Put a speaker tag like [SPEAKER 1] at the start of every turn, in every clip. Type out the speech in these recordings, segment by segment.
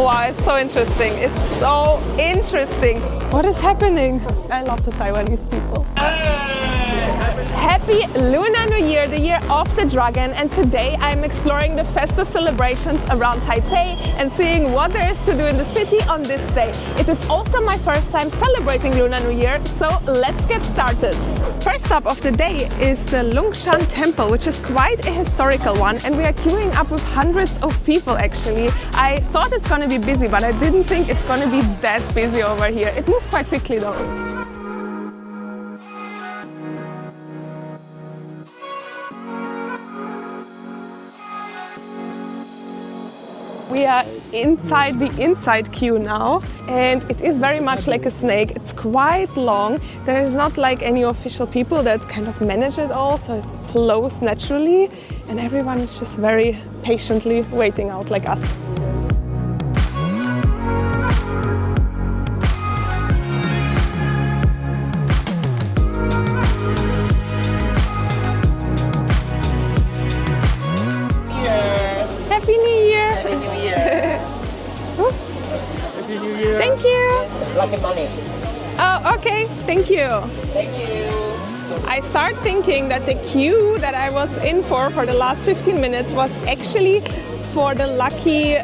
[SPEAKER 1] Wow, it's so interesting. It's so interesting. What is happening? I love the Taiwanese people. Happy Lunar New Year, the year of the dragon, and today I'm exploring the festive celebrations around Taipei and seeing what there is to do in the city on this day. It is also my first time celebrating Lunar New Year, so let's get started. First stop of the day is the Lungshan Temple, which is quite a historical one, and we are queuing up with hundreds of people actually. I thought it's gonna be busy, but I didn't think it's gonna be that busy over here. It moves quite quickly though. We are inside the inside queue now, and it is very much like a snake. It's quite long. There is not like any official people that kind of manage it all, so it flows naturally, and everyone is just very patiently waiting out like us. Happy New Year!
[SPEAKER 2] Happy New Year! Happy New Year!
[SPEAKER 1] Thank you!
[SPEAKER 2] Lucky money!
[SPEAKER 1] Oh, okay, thank you!
[SPEAKER 2] Thank you!
[SPEAKER 1] I start thinking that the queue that I was in for the last 15 minutes was actually for the lucky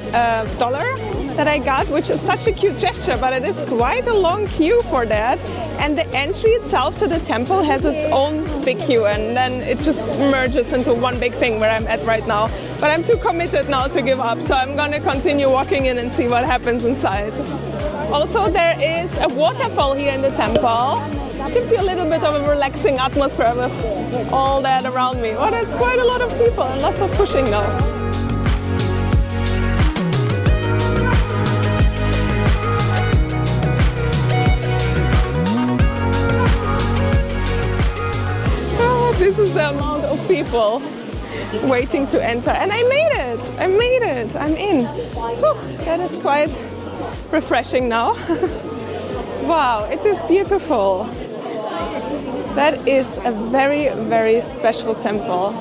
[SPEAKER 1] dollar that I got, which is such a cute gesture, but it is quite a long queue for that. And the entry itself to the temple has its own big queue, and then it just merges into one big thing where I'm at right now. But I'm too committed now to give up, so I'm gonna continue walking in and see what happens inside. Also, there is a waterfall here in the temple. It gives you a little bit of a relaxing atmosphere with all that around me. Oh, there's quite a lot of people and lots of pushing now. This is the amount of people waiting to enter, and I made it! I made it! I'm in! Whew, that is quite refreshing now. Wow, it is beautiful! That is a very, very special temple.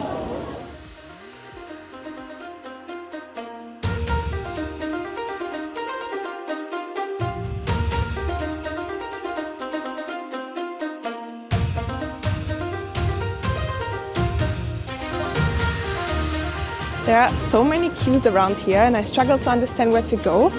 [SPEAKER 1] There are so many queues around here, and I struggle to understand where to go.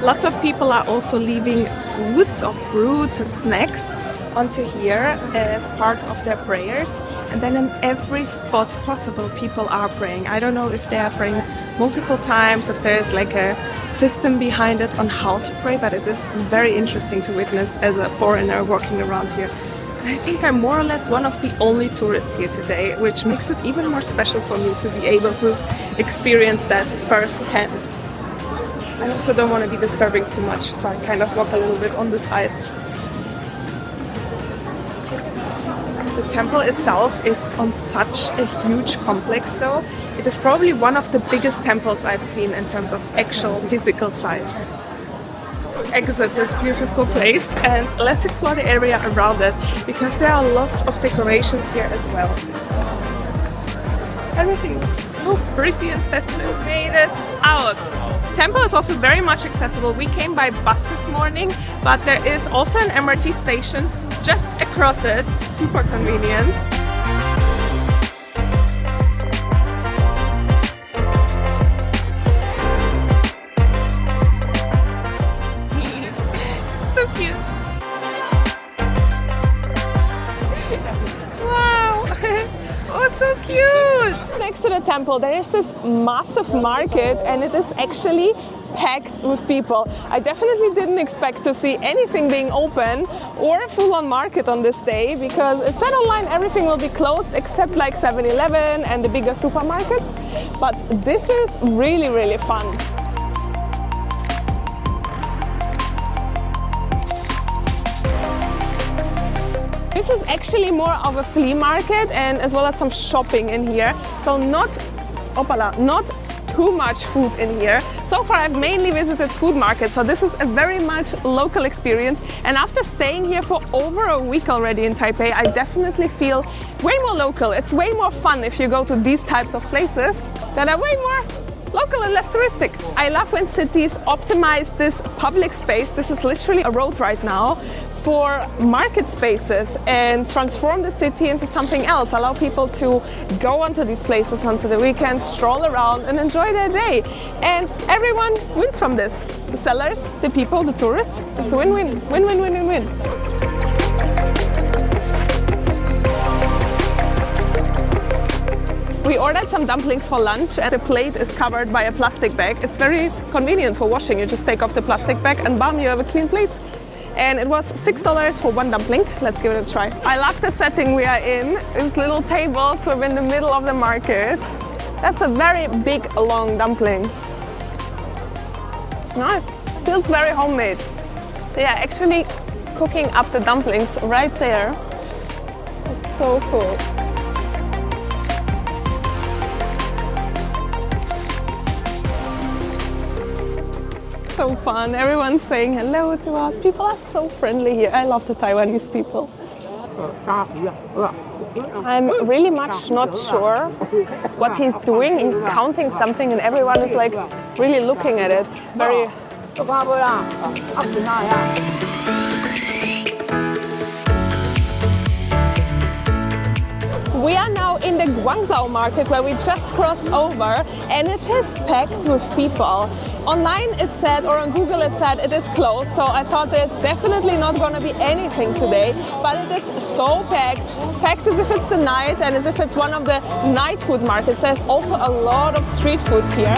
[SPEAKER 1] Lots of people are also leaving foods or fruits and snacks onto here as part of their prayers. And then in every spot possible, people are praying. I don't know if they are praying multiple times, if there is like a system behind it on how to pray, but it is very interesting to witness as a foreigner walking around here. I think I'm more or less one of the only tourists here today, which makes it even more special for me to be able to experience that firsthand. I also don't want to be disturbing too much, so I kind of walk a little bit on the sides. The temple itself is on such a huge complex though. It is probably one of the biggest temples I've seen in terms of actual physical size. Exit this beautiful place and let's explore the area around it, because there are lots of decorations here as well. Everything looks so pretty and festive. Made it out! The temple is also very much accessible. We came by bus this morning, but there is also an MRT station just across it. Super convenient. So cute. Wow. Oh, so cute. Next to the temple there is this massive market, and it is actually packed with people. I definitely didn't expect to see anything being open or a full-on market on this day, because it said online everything will be closed except like 7-Eleven and the bigger supermarkets. But this is really, really fun. This is actually more of a flea market, and as well as some shopping in here. So not too much food in here. So far I've mainly visited food markets, so this is a very much local experience. And after staying here for over a week already in Taipei, I definitely feel way more local. It's way more fun if you go to these types of places that are way more local and less touristic. I love when cities optimize this public space. This is literally a road right now for market spaces and transform the city into something else. Allow people to go onto these places onto the weekends, stroll around and enjoy their day. And everyone wins from this. The sellers, the people, the tourists. It's a win-win, win-win, win-win-win. We ordered some dumplings for lunch and the plate is covered by a plastic bag. It's very convenient for washing. You just take off the plastic bag and bam, you have a clean plate. And it was $6 for one dumpling. Let's give it a try. I love the setting we are in. These little tables, we're in the middle of the market. That's a very big, long dumpling. Nice. Feels very homemade. They are actually cooking up the dumplings right there. It's so cool. So fun. Everyone's saying hello to us. People are so friendly here. I love the Taiwanese people. I'm really much not sure what he's doing. He's counting something and everyone is like really looking at it. Very... We are now in the Guangzhou market where we just crossed over and it is packed with people. Online it said, or on Google it said it is closed, so I thought there's definitely not going to be anything today, but it is so packed. Packed as if it's the night and as if it's one of the night food markets. There's also a lot of street food here.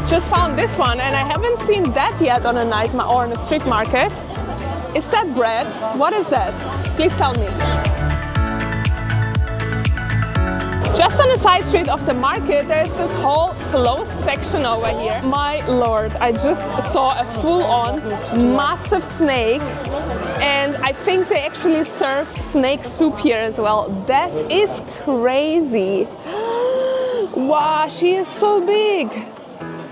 [SPEAKER 1] Just found this one and I haven't seen that yet on a night or on a street market. Is that bread? What is that? Please tell me. Just on the side street of the market, there's this whole closed section over here. My lord, I just saw a full-on massive snake and I think they actually serve snake soup here as well. That is crazy. Wow, she is so big.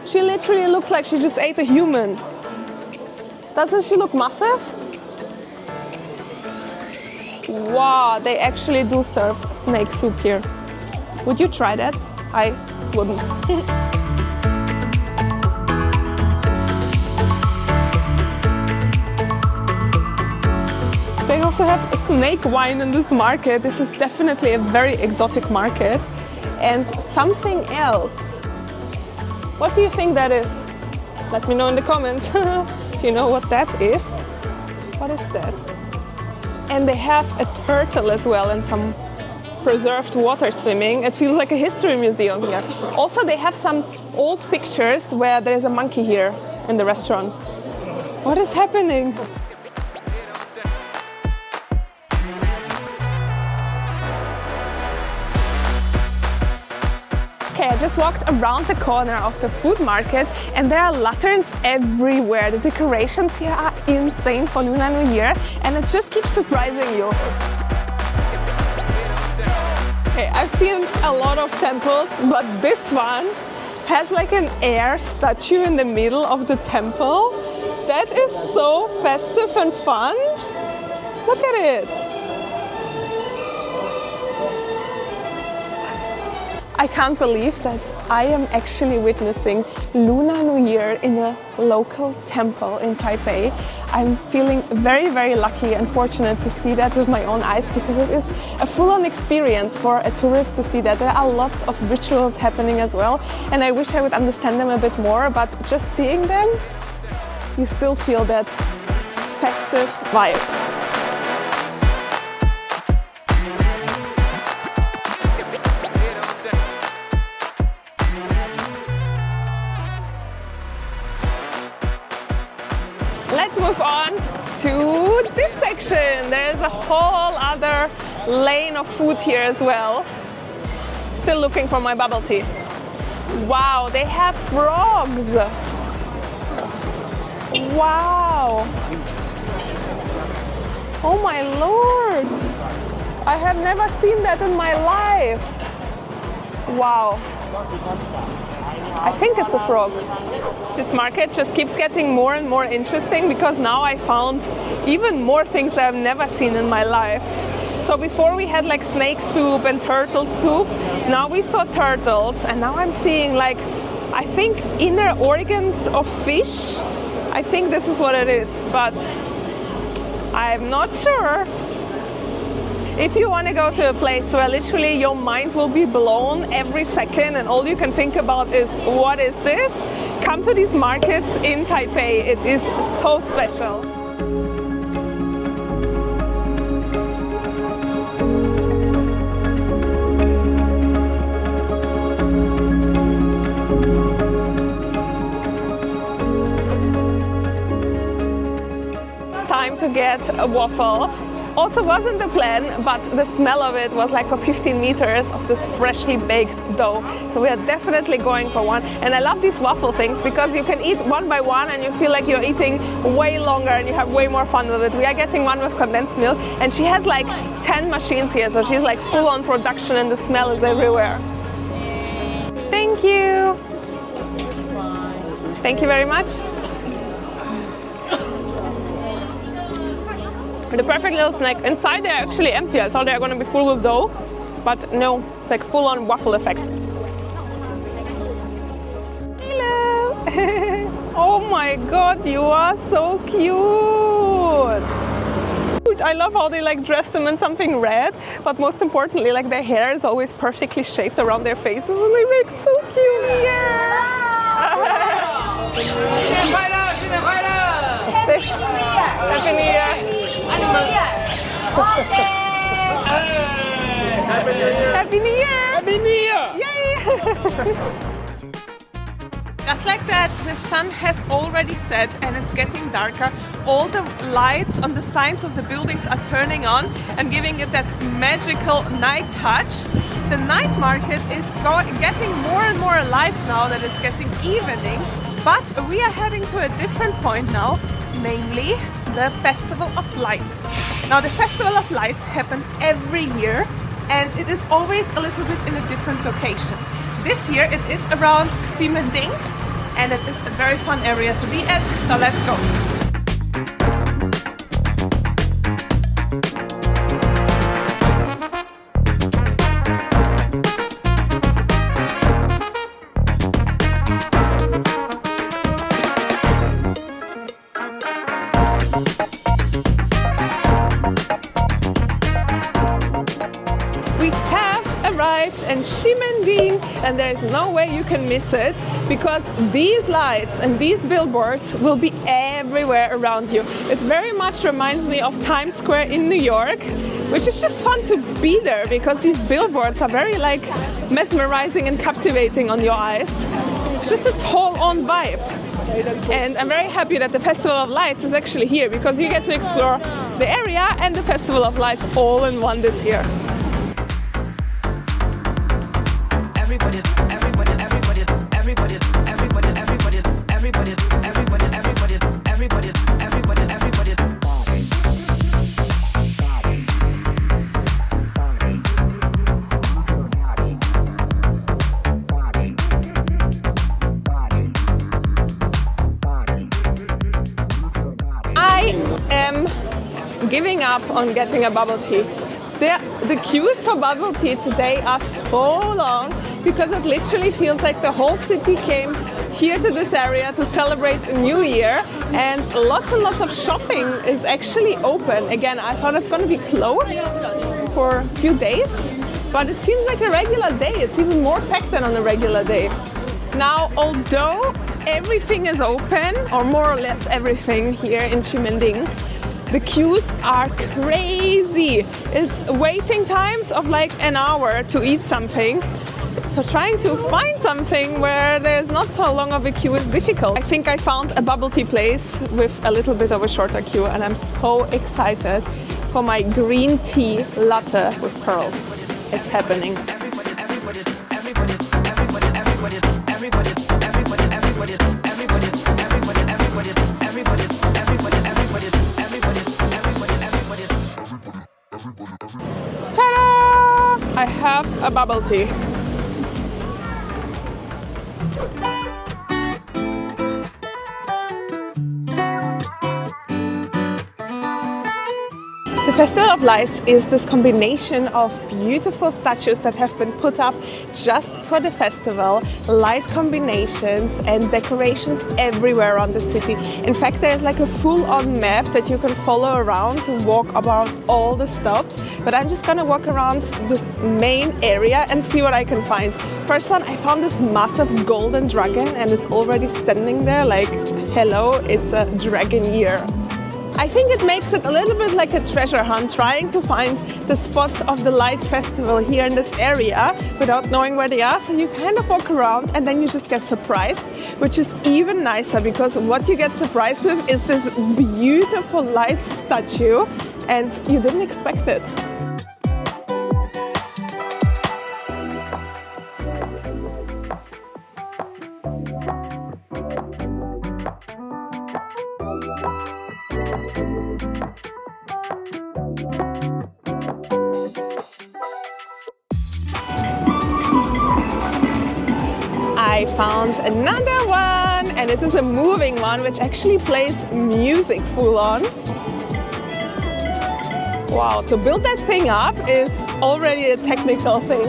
[SPEAKER 1] She literally looks like she just ate a human. Doesn't she look massive? Wow, they actually do serve snake soup here. Would you try that? I wouldn't. They also have snake wine in this market. This is definitely a very exotic market. And something else. What do you think that is? Let me know in the comments if you know what that is. What is that? And they have a turtle as well and some preserved water swimming. It feels like a history museum here. Also, they have some old pictures where there's a monkey here in the restaurant. What is happening? Okay, I just walked around the corner of the food market and there are lanterns everywhere. The decorations here are insane for Lunar New Year and it just keeps surprising you. Okay, I've seen a lot of temples, but this one has like an air statue in the middle of the temple. That is so festive and fun. Look at it. I can't believe that I am actually witnessing Lunar New Year in a local temple in Taipei. I'm feeling very, very lucky and fortunate to see that with my own eyes because it is a full-on experience for a tourist to see that. There are lots of rituals happening as well and I wish I would understand them a bit more, but just seeing them, you still feel that festive vibe. Let's move on to this section. There's a whole other lane of food here as well. Still looking for my bubble tea. Wow, they have frogs. Wow. Oh my lord. I have never seen that in my life. Wow. I think it's a frog. This market just keeps getting more and more interesting because now I found even more things that I've never seen in my life. So before we had like snake soup and turtle soup, now we saw turtles, and now I'm seeing like, I think inner organs of fish. I think this is what it is, but I'm not sure. If you want to go to a place where literally your mind will be blown every second and all you can think about is, what is this? Come to these markets in Taipei. It is so special. It's time to get a waffle. Also wasn't the plan, but the smell of it was like for 15 meters of this freshly baked dough. So we are definitely going for one. And I love these waffle things because you can eat one by one and you feel like you're eating way longer and you have way more fun with it. We are getting one with condensed milk, and she has like 10 machines here. So she's like full on production and the smell is everywhere. Thank you. Thank you very much. The perfect little snack. Inside they're actually empty. I thought they were going to be full with dough, but no, it's like full on waffle effect. Hello! Oh my god, you are so cute! I love how they like dress them in something red, but most importantly, like their hair is always perfectly shaped around their faces and they make so cute. Yeah! Happy New Year! Happy New Year!
[SPEAKER 3] Happy New Year!
[SPEAKER 1] Yay! Just like that, the sun has already set and it's getting darker. All the lights on the signs of the buildings are turning on and giving it that magical night touch. The night market is getting more and more alive now that it's getting evening. But we are heading to a different point now, namely the Festival of Lights. Now the Festival of Lights happens every year and it is always a little bit in a different location. This year it is around Ximending and it is a very fun area to be at, so let's go. And Ximending, and there's no way you can miss it because these lights and these billboards will be everywhere around you. It very much reminds me of Times Square in New York, which is just fun to be there because these billboards are very like mesmerizing and captivating on your eyes. It's just its whole own vibe. And I'm very happy that the Festival of Lights is actually here because you get to explore the area and the Festival of Lights all in one this year. Giving up on getting a bubble tea. The queues for bubble tea today are so long because it literally feels like the whole city came here to this area to celebrate a new year, and lots of shopping is actually open. Again, I thought it's going to be closed for a few days, but it seems like a regular day. It's even more packed than on a regular day. Now, although everything is open, or more or less everything here in Ximending, the queues are crazy. It's waiting times of like an hour to eat something. So trying to find something where there's not so long of a queue is difficult. I think I found a bubble tea place with a little bit of a shorter queue, and I'm so excited for my green tea latte with pearls. It's happening. Ta-da! I have a bubble tea. The Festival of Lights is this combination of beautiful statues that have been put up just for the festival, light combinations and decorations everywhere on the city. In fact, there's like a full-on map that you can follow around to walk about all the stops. But I'm just gonna walk around this main area and see what I can find. First one, I found this massive golden dragon and it's already standing there like, hello, it's a dragon year. I think it makes it a little bit like a treasure hunt, trying to find the spots of the Lights Festival here in this area without knowing where they are. So you kind of walk around and then you just get surprised, which is even nicer because what you get surprised with is this beautiful lights statue and you didn't expect it. I found another one, and it is a moving one which actually plays music full on. Wow, to build that thing up is already a technical thing.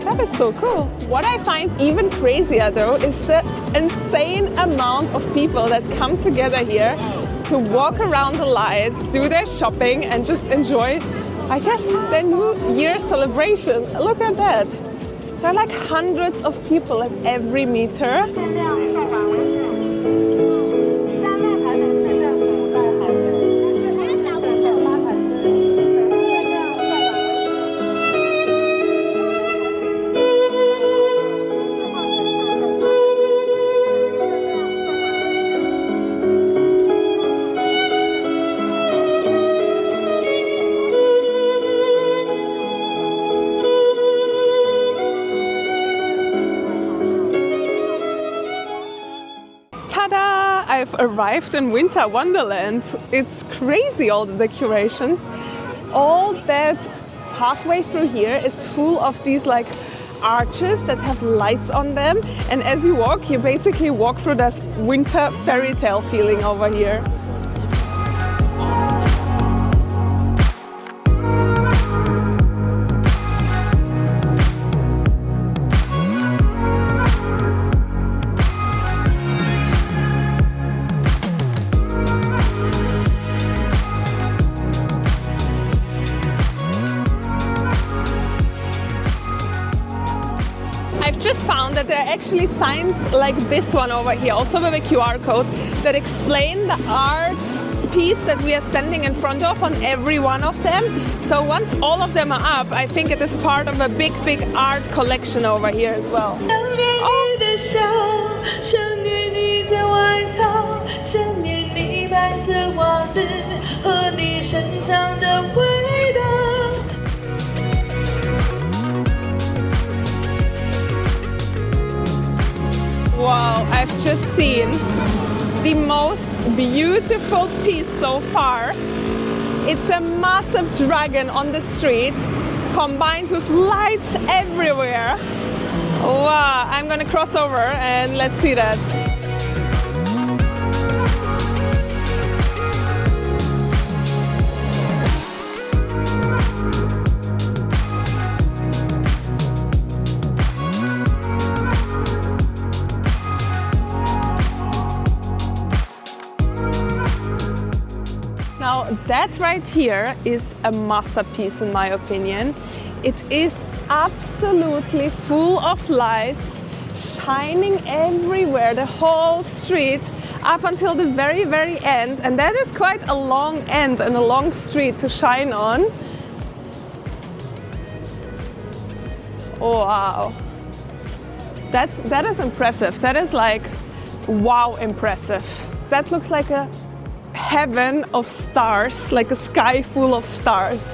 [SPEAKER 1] That is so cool. What I find even crazier though is the insane amount of people that come together here to walk around the lights, do their shopping and just enjoy, I guess, their New Year celebration. Look at that. There are like hundreds of people at every meter. I've arrived in Winter Wonderland. It's crazy, all the decorations. All that pathway through here is full of these like arches that have lights on them. And as you walk, you basically walk through this winter fairy tale feeling over here. I've just found that there are actually signs like this one over here, also with a QR code, that explain the art piece that we are standing in front of on every one of them. So once all of them are up, I think it is part of a big art collection over here as well. Wow, I've just seen the most beautiful piece so far. It's a massive dragon on the street combined with lights everywhere. Wow, I'm gonna cross over and let's see that. Now that right here is a masterpiece in my opinion. It is absolutely full of lights, shining everywhere, the whole street, up until the very end. And that is quite a long end and a long street to shine on. Oh, wow. That is impressive. That is like, wow, impressive. That looks like a heaven of stars, like a sky full of stars.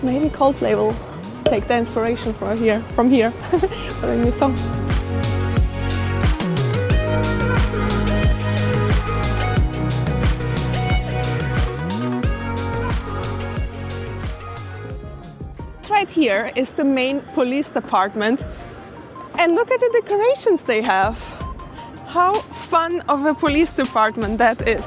[SPEAKER 1] Maybe Coldplay will take the inspiration from here for a new song. Right here is the main police department, and look at the decorations they have. How fun of a police department that is.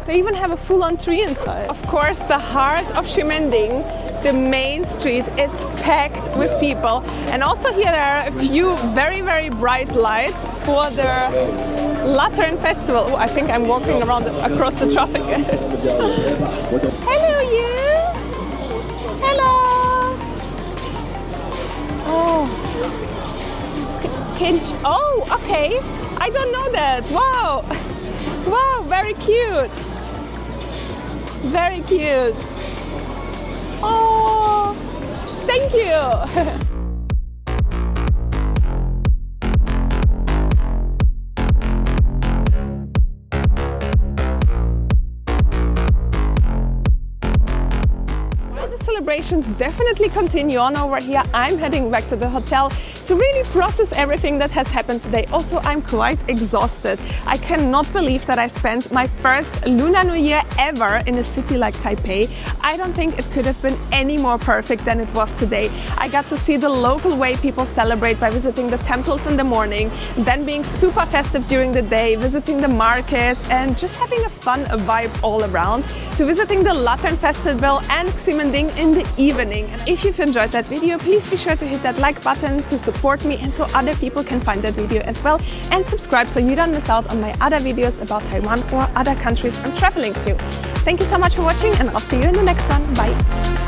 [SPEAKER 1] They even have a full-on tree inside. Of course, the heart of Ximending, the main street, is packed with people. And also here there are a few very, very bright lights for the Lantern Festival. Oh, I think I'm walking around across the traffic. Hello, you! Hello! Oh. Oh, okay. I don't know that. Wow. Wow, very cute. Very cute. Oh, thank you. Celebrations definitely continue on over here. I'm heading back to the hotel to really process everything that has happened today. Also, I'm quite exhausted. I cannot believe that I spent my first Lunar New Year ever in a city like Taipei. I don't think it could have been any more perfect than it was today. I got to see the local way people celebrate by visiting the temples in the morning, then being super festive during the day, visiting the markets and just having a fun vibe all around, to visiting the Lantern Festival and Ximending in the evening. And if you've enjoyed that video, please be sure to hit that like button to support me and so other people can find that video as well, and subscribe so you don't miss out on my other videos about Taiwan or other countries I'm traveling to. Thank you so much for watching and I'll see you in the next one. Bye!